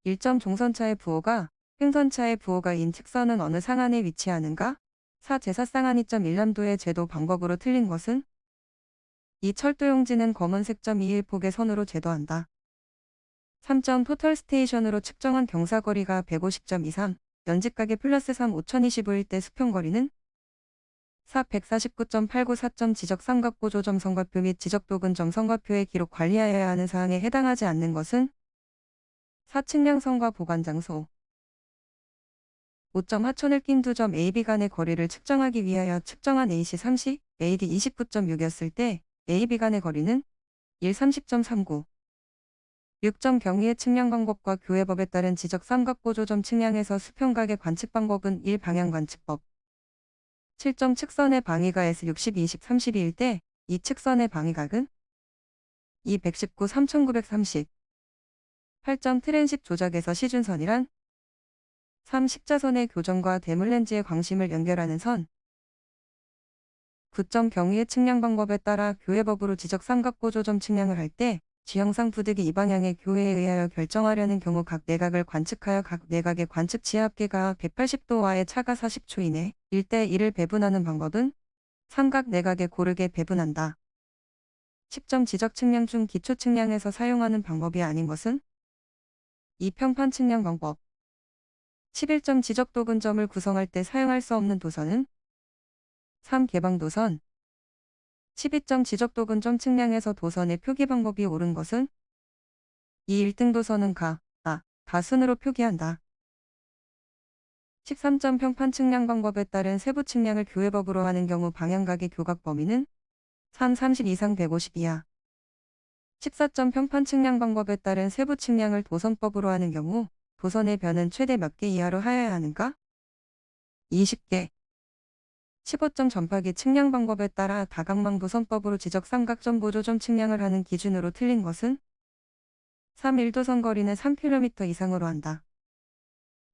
1점 종선차의 부호가 행선차의 부호가인 측선은 어느 상안에 위치하는가? 4. 제사상안 2.1남도의 제도 방법으로 틀린 것은? 이 철도용지는 검은색 점 21폭의 선으로 제도한다. 3점 토털 스테이션으로 측정한 경사거리가 150.23, 연직가계 플러스 3 5025일 때 수평거리는? 4. 149.89 4점 지적 삼각고조점 성과표 및 지적도근점 성과표에 기록 관리하여야 하는 사항에 해당하지 않는 것은? 4. 측량선과 보관장소. 5점 하천을 낀 두 점 AB 간의 거리를 측정하기 위하여 측정한 AC 30, AD 29.6이었을 때 AB 간의 거리는 1. 30.39. 6점 경위의 측량 방법과 교회법에 따른 지적 삼각고조점 측량에서 수평각의 관측 방법은 1. 방향관측법. 7점 측선의 방위가 S 60, 20, 32일 때 이 측선의 방위각은? 2. 119, 3930. 8점 트랜식 조작에서 시준선이란? 3. 십자선의 교정과 대물렌즈의 광심을 연결하는 선. 9점 경위의 측량 방법에 따라 교회법으로 지적 삼각고조점 측량을 할 때 지형상 부득이 이 방향의 교회에 의하여 결정하려는 경우 각 내각을 관측하여 각 내각의 관측 지하합계가 180도와의 차가 40초 이내 1대 1을 배분하는 방법은? 삼각 내각에 고르게 배분한다. 10점 지적 측량 중 기초 측량에서 사용하는 방법이 아닌 것은? 2. 평판 측량 방법. 11점 지적 도근점을 구성할 때 사용할 수 없는 도선은? 3. 개방도선. 12점 지적 도근점 측량에서 도선의 표기 방법이 옳은 것은? 2. 1등 도선은 가순으로 표기한다. 13점 평판 측량 방법에 따른 세부 측량을 교회법으로 하는 경우 방향각의 교각 범위는? 3. 30 이상 150 이하. 14점 평판 측량 방법에 따른 세부 측량을 도선법으로 하는 경우 도선의 변은 최대 몇 개 이하로 하여야 하는가? 20개. 15점 전파기 측량 방법에 따라 다각망 도선법으로 지적 삼각점 보조점 측량을 하는 기준으로 틀린 것은? 3. 1도선 거리는 3km 이상으로 한다.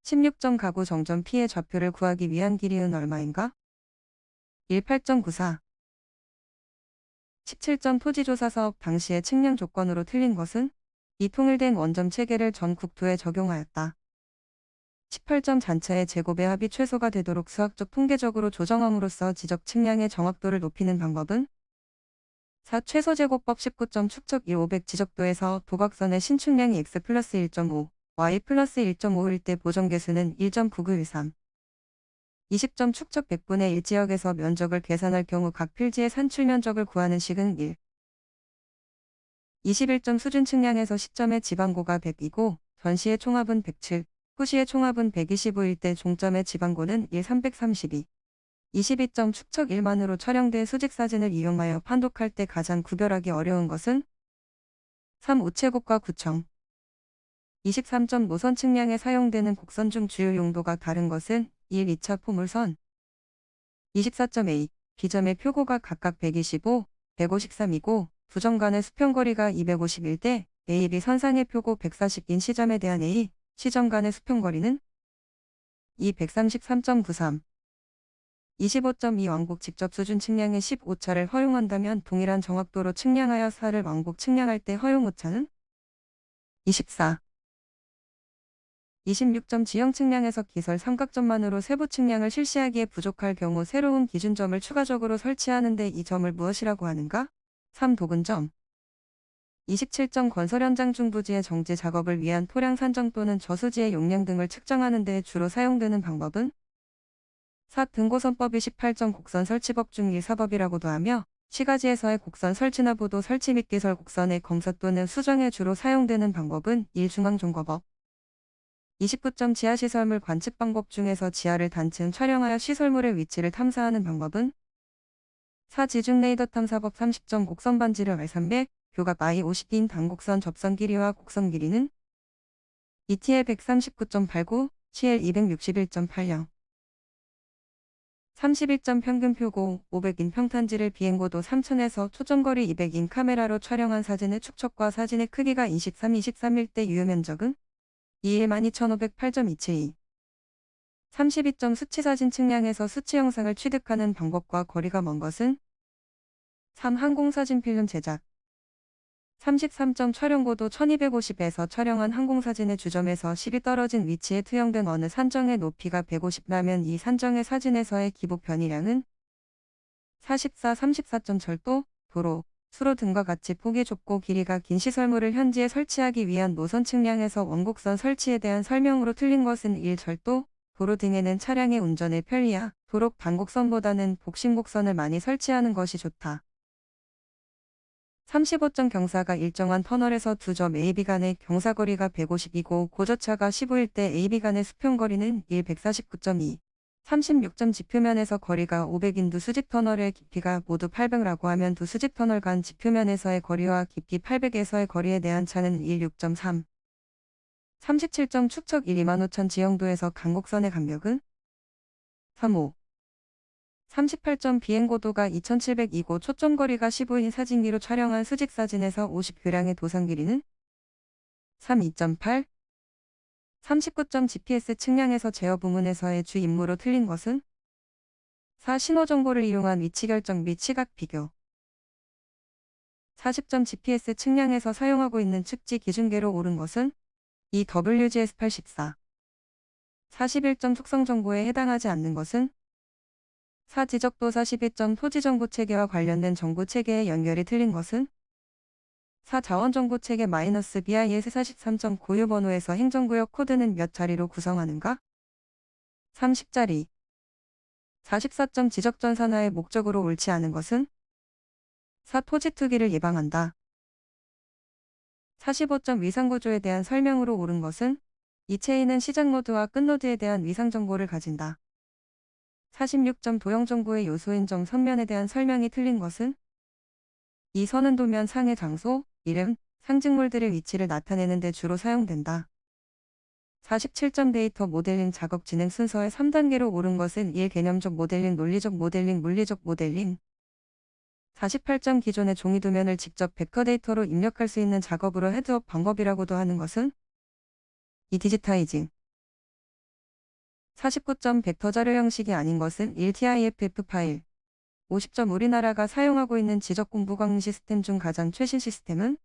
16점 가구 정점 피해 좌표를 구하기 위한 길이은 얼마인가? 18.94. 17점 토지조사 사업 당시의 측량 조건으로 틀린 것은? 이 통일된 원점 체계를 전 국토에 적용하였다. 18점 잔차의 제곱의 합이 최소가 되도록 수학적 통계적으로 조정함으로써 지적 측량의 정확도를 높이는 방법은? 4. 최소제곱법 19점 축척 1 500 지적도에서 도각선의 신축량이 x 플러스 1.5, y 플러스 1.5일 때 보정계수는 1.9913. 20점 축척 100분의 1 지역에서 면적을 계산할 경우 각 필지의 산출 면적을 구하는 식은 1. 21점 수준 측량에서 시점의 지방고가 100이고 전시의 총합은 107, 후시의 총합은 125일 때 종점의 지방고는 1. 332. 22점 축척 1만으로 촬영된 수직사진을 이용하여 판독할 때 가장 구별하기 어려운 것은? 3. 우체국과 구청. 23점 노선 측량에 사용되는 곡선 중 주요 용도가 다른 것은? 1. 2차 포물선. 24점 A, B점의 표고가 각각 125, 153이고 두 점 간의 수평거리가 251 대 A, B 선상의 표고 140인 시점에 대한 A, C점 간의 수평거리는? 2. 133.93. 25.2 왕복 직접 수준 측량의 15차를 허용한다면 동일한 정확도로 측량하여 4를 왕복 측량할 때 허용 오차는? 24. 26점 지형 측량에서 기설 삼각점만으로 세부 측량을 실시하기에 부족할 경우 새로운 기준점을 추가적으로 설치하는데 이 점을 무엇이라고 하는가? 3. 도근점. 27점 건설 현장 중 부지의 정지 작업을 위한 토량 산정 또는 저수지의 용량 등을 측정하는 데 주로 사용되는 방법은? 4. 등고선법 28점 곡선 설치법 중 1사법이라고도 하며 시가지에서의 곡선 설치나 보도 설치 및 기설 곡선의 검사 또는 수정에 주로 사용되는 방법은 1. 중앙종거법. 29점 지하시설물 관측 방법 중에서 지하를 단층 촬영하여 시설물의 위치를 탐사하는 방법은? 4. 지중 레이더 탐사법 30점 곡선 반지름 R300, 교각 I50인 단곡선 접선 길이와 곡선 길이는? ETL 139.89, CL 261.80. 31점 평균 표고 500인 평탄지를 비행고도 3000에서 초점거리 200인 카메라로 촬영한 사진의 축척과 사진의 크기가 23, 23일 때 유효면적은? 212,508.272. 32점 수치사진 측량에서 수치 영상을 취득하는 방법과 거리가 먼 것은? 3. 항공사진 필름 제작. 33점 촬영고도 1250에서 촬영한 항공사진의 주점에서 10이 떨어진 위치에 투영된 어느 산정의 높이가 150라면 이 산정의 사진에서의 기복 변이량은 44, 34점 철도, 도로, 수로 등과 같이 폭이 좁고 길이가 긴 시설물을 현지에 설치하기 위한 노선 측량에서 원곡선 설치에 대한 설명으로 틀린 것은 1. 철도, 도로 등에는 차량의 운전에 편리하, 도로 반곡선보다는 복싱곡선을 많이 설치하는 것이 좋다. 35점 경사가 일정한 터널에서 두 점 AB 간의 경사거리가 150이고 고저차가 15일 때 AB 간의 수평거리는 149.2. 36점 지표면에서 거리가 500인 두 수직터널의 깊이가 모두 800라고 하면 두 수직터널 간 지표면에서의 거리와 깊이 800에서의 거리에 대한 차는 6.3. 37점 축척 1 25,000 지형도에서 강곡선의 간격은 3.5. 38점 비행고도가 2700이고 초점거리가 15인 사진기로 촬영한 수직사진에서 50교량의 도상 길이는 32.8. 39점 GPS 측량에서 제어 부문에서의 주 임무로 틀린 것은 4. 신호정보를 이용한 위치 결정 및 시각 비교. 40점 GPS 측량에서 사용하고 있는 측지 기준계로 옳은 것은 2. WGS84. 41점 속성정보에 해당하지 않는 것은 4. 지적도 41점 토지정보체계와 관련된 정보체계의 연결이 틀린 것은 4. 자원정보체계 -BIS 43점 고유번호에서 행정구역 코드는 몇 자리로 구성하는가? 30자리. 44점 지적전산화의 목적으로 옳지 않은 것은 4. 토지 투기를 예방한다. 45점 위상구조에 대한 설명으로 옳은 것은 이 체인은 시작노드와 끝노드에 대한 위상정보를 가진다. 46점 도형정보의 요소인 점 선면에 대한 설명이 틀린 것은 이 선은 도면 상의 장소, 이름, 상징물들의 위치를 나타내는 데 주로 사용된다. 47점 데이터 모델링 작업 진행 순서의 3단계로 옳은 것은 1. 개념적 모델링, 논리적 모델링, 물리적 모델링. 48점 기존의 종이 도면을 직접 벡터 데이터로 입력할 수 있는 작업으로 헤드업 방법이라고도 하는 것은 2. 디지타이징. 49점 벡터 자료 형식이 아닌 것은 1. TIFF 파일. 50점 우리나라가 사용하고 있는 지적 공부 강의 시스템 중 가장 최신 시스템은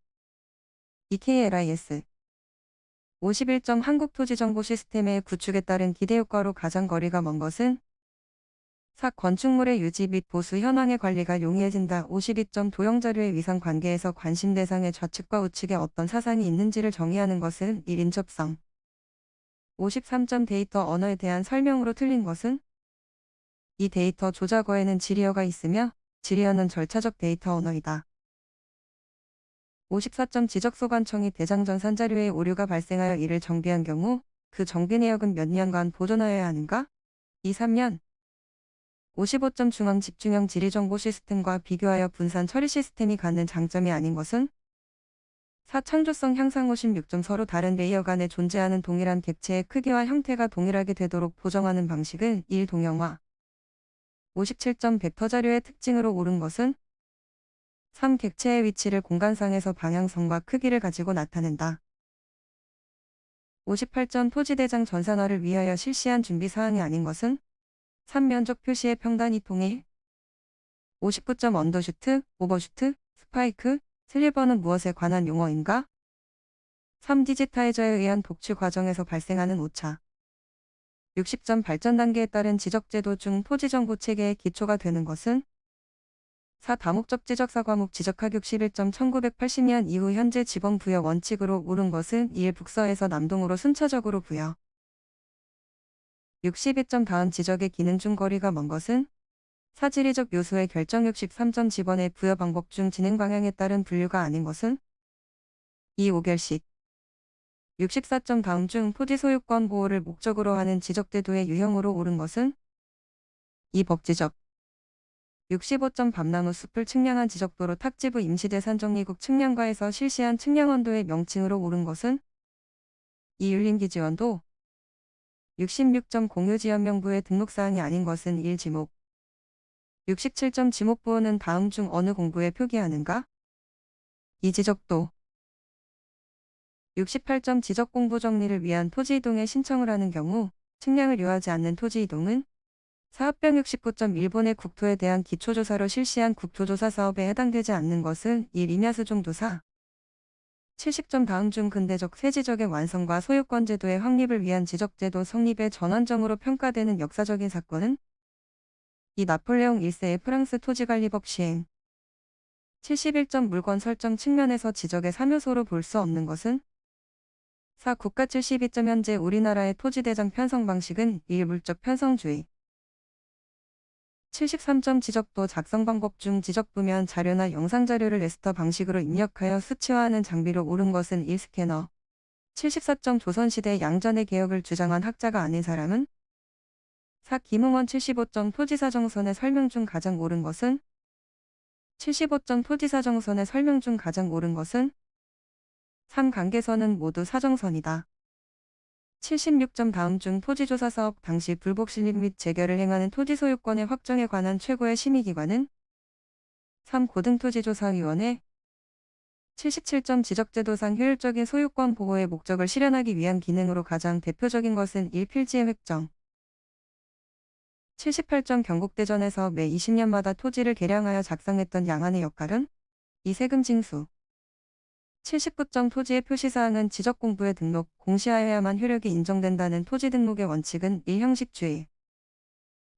EKLIS. 51점 한국토지정보 시스템의 구축에 따른 기대효과로 가장 거리가 먼 것은 4. 건축물의 유지 및 보수 현황의 관리가 용이해진다. 52점 도형자료의 위상 관계에서 관심 대상의 좌측과 우측에 어떤 사상이 있는지를 정의하는 것은 1. 인접성. 53점 데이터 언어에 대한 설명으로 틀린 것은 이 데이터 조작어에는 지리어가 있으며 지리어는 절차적 데이터 언어이다. 54점 지적소관청이 대장전산 자료에 오류가 발생하여 이를 정비한 경우 그 정비 내역은 몇 년간 보존하여야 하는가? 2. 3년. 55점 중앙 집중형 지리정보 시스템과 비교하여 분산 처리 시스템이 갖는 장점이 아닌 것은 4. 창조성 향상 56점 서로 다른 레이어 간에 존재하는 동일한 객체의 크기와 형태가 동일하게 되도록 보정하는 방식은 1. 동형화. 57점 벡터 자료의 특징으로 옳은 것은 3. 객체의 위치를 공간상에서 방향성과 크기를 가지고 나타낸다. 58점 토지대장 전산화를 위하여 실시한 준비사항이 아닌 것은 3. 면적 표시의 평단위 통일. 59점 언더슈트, 오버슈트, 스파이크, 슬리버는 무엇에 관한 용어인가? 3. 디지타이저에 의한 독취 과정에서 발생하는 오차. 60점 발전 단계에 따른 지적제도 중 토지정보 체계의 기초가 되는 것은 4. 다목적 지적사 과목 지적학 61점 1980년 이후 현재 지번 부여 원칙으로 옳은 것은 1. 북서에서 남동으로 순차적으로 부여. 62점 다음 지적의 기능 중 거리가 먼 것은 4. 지리적 요소의 결정 63점 지번의 부여 방법 중 진행 방향에 따른 분류가 아닌 것은 2. 오결식. 64점 다음 중 토지 소유권 보호를 목적으로 하는 지적제도의 유형으로 옳은 것은 2. 법지적. 65점 밤나무 숲을 측량한 지적도로 탁지부 임시대산정리국 측량과에서 실시한 측량원도의 명칭으로 옳은 것은 2. 율림기지원도. 66점 공유지연명부의 등록사항이 아닌 것은 1. 지목. 67점 지목부호는 다음 중 어느 공부에 표기하는가? 2. 지적도. 68점 지적공부 정리를 위한 토지이동에 신청을 하는 경우 측량을 요하지 않는 토지이동은 4. 합병 69점 일본의 국토에 대한 기초조사로 실시한 국토조사 사업에 해당되지 않는 것은 1. 임야수종조사. 70점 다음 중 근대적 세지적의 완성과 소유권 제도의 확립을 위한 지적제도 성립의 전환점으로 평가되는 역사적인 사건은 이 나폴레옹 1세의 프랑스 토지관리법 시행. 71점 물권 설정 측면에서 지적의 3요소로 볼 수 없는 것은 4. 국가 72점 현재 우리나라의 토지대장 편성 방식은 1. 물적 편성주의. 73점 지적도 작성 방법 중 지적부면 자료나 영상 자료를 레스터 방식으로 입력하여 수치화하는 장비로 옳은 것은 1. 스캐너. 74점 조선시대 양전의 개혁을 주장한 학자가 아닌 사람은 4. 김웅원 75점 토지사정선의 설명 중 가장 옳은 것은 75점 토지사정선의 설명 중 가장 옳은 것은 3. 관계선은 모두 사정선이다. 76점 다음 중 토지조사사업 당시 불복 신립 및 재결을 행하는 토지소유권의 확정에 관한 최고의 심의기관은 3. 고등토지조사위원회. 77점 지적제도상 효율적인 소유권 보호의 목적을 실현하기 위한 기능으로 가장 대표적인 것은 1. 필지의 획정. 78점 경국대전에서 매 20년마다 토지를 개량하여 작성했던 양안의 역할은 2. 세금 징수. 79점 토지의 표시사항은 지적공부에 등록, 공시하여야만 효력이 인정된다는 토지등록의 원칙은 1. 형식주의.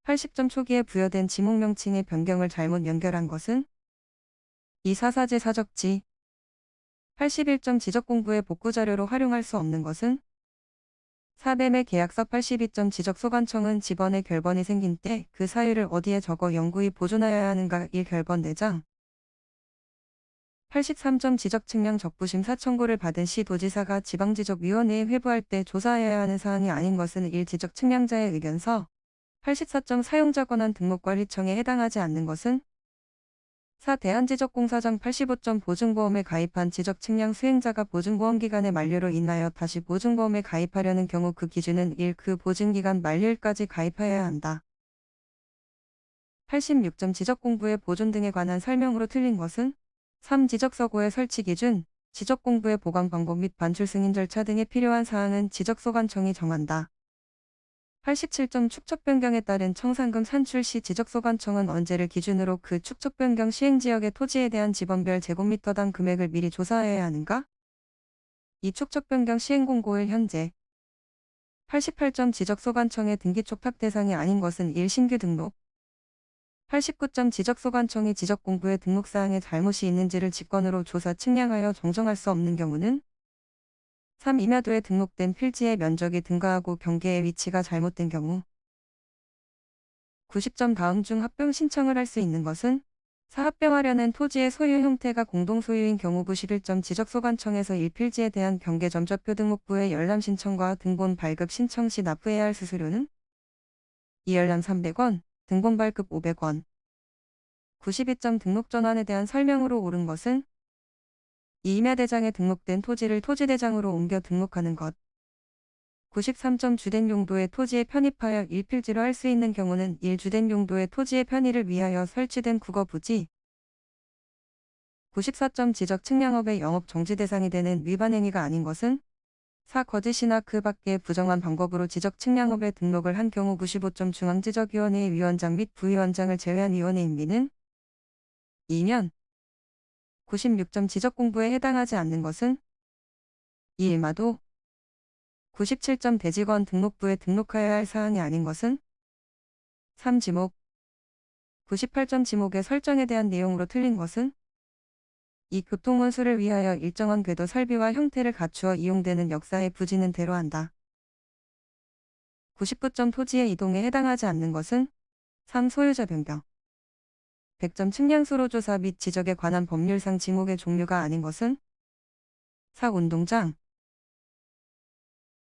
80점 초기에 부여된 지목명칭의 변경을 잘못 연결한 것은 2. 사사제 사적지. 81점 지적공부의 복구자료로 활용할 수 없는 것은 4. 매매 계약서. 82점 지적소관청은 지번에 결번이 생긴 때 그 사유를 어디에 적어 영구히 보존하여야 하는가. 1. 결번 내장. 83점 지적측량 적부심사 청구를 받은 시도지사가 지방지적위원회에 회부할 때 조사하여야 하는 사항이 아닌 것은 1. 지적측량자의 의견서. 84점 사용자 권한 등록관리청에 해당하지 않는 것은 4. 대한지적공사장. 85점 보증보험에 가입한 지적측량 수행자가 보증보험기간의 만료로 인하여 다시 보증보험에 가입하려는 경우 그 기준은 1. 그 보증기간 만료일까지 가입하여야 한다. 86점 지적공부의 보존 등에 관한 설명으로 틀린 것은 3. 지적서고의 설치 기준, 지적공부의 보강 방법 및 반출 승인 절차 등에 필요한 사항은 지적소관청이 정한다. 87점 축척 변경에 따른 청산금 산출 시 지적소관청은 언제를 기준으로 그 축척 변경 시행지역의 토지에 대한 지번별 제곱미터당 금액을 미리 조사해야 하는가? 이 축척 변경 시행 공고일 현재. 88점 지적소관청의 등기 촉탁 대상이 아닌 것은 1. 신규 등록. 89점 지적소관청이 지적공부의 등록사항에 잘못이 있는지를 직권으로 조사 측량하여 정정할 수 없는 경우는 3. 임야도에 등록된 필지의 면적이 등가하고 경계의 위치가 잘못된 경우. 90점 다음 중 합병 신청을 할 수 있는 것은 4. 합병하려는 토지의 소유 형태가 공동소유인 경우. 91점 지적소관청에서 1필지에 대한 경계점적표 등록부의 열람 신청과 등본 발급 신청 시 납부해야 할 수수료는 2. 열람 300원, 등본 발급 500원. 92점 등록 전환에 대한 설명으로 옳은 것은 2. 임야대장에 등록된 토지를 토지대장으로 옮겨 등록하는 것. 93점 주된 용도의 토지에 편입하여 1필지로 할 수 있는 경우는 1. 주된 용도의 토지의 편의를 위하여 설치된 국어부지. 94점 지적 측량업의 영업 정지 대상이 되는 위반 행위가 아닌 것은 4. 거짓이나 그 밖의 부정한 방법으로 지적 측량업에 등록을 한 경우. 95점 중앙지적위원회의 위원장 및 부위원장을 제외한 위원회 임기는 2년. 96점 지적공부에 해당하지 않는 것은 2. 일마도. 97점 대직원 등록부에 등록하여야 할 사항이 아닌 것은 3. 지목. 98점 지목의 설정에 대한 내용으로 틀린 것은 이 교통운수를 위하여 일정한 궤도 설비와 형태를 갖추어 이용되는 역사의 부지는 대로한다. 99점 토지의 이동에 해당하지 않는 것은 3. 소유자 변경. 100점 측량수로 조사 및 지적에 관한 법률상 지목의 종류가 아닌 것은 4. 운동장.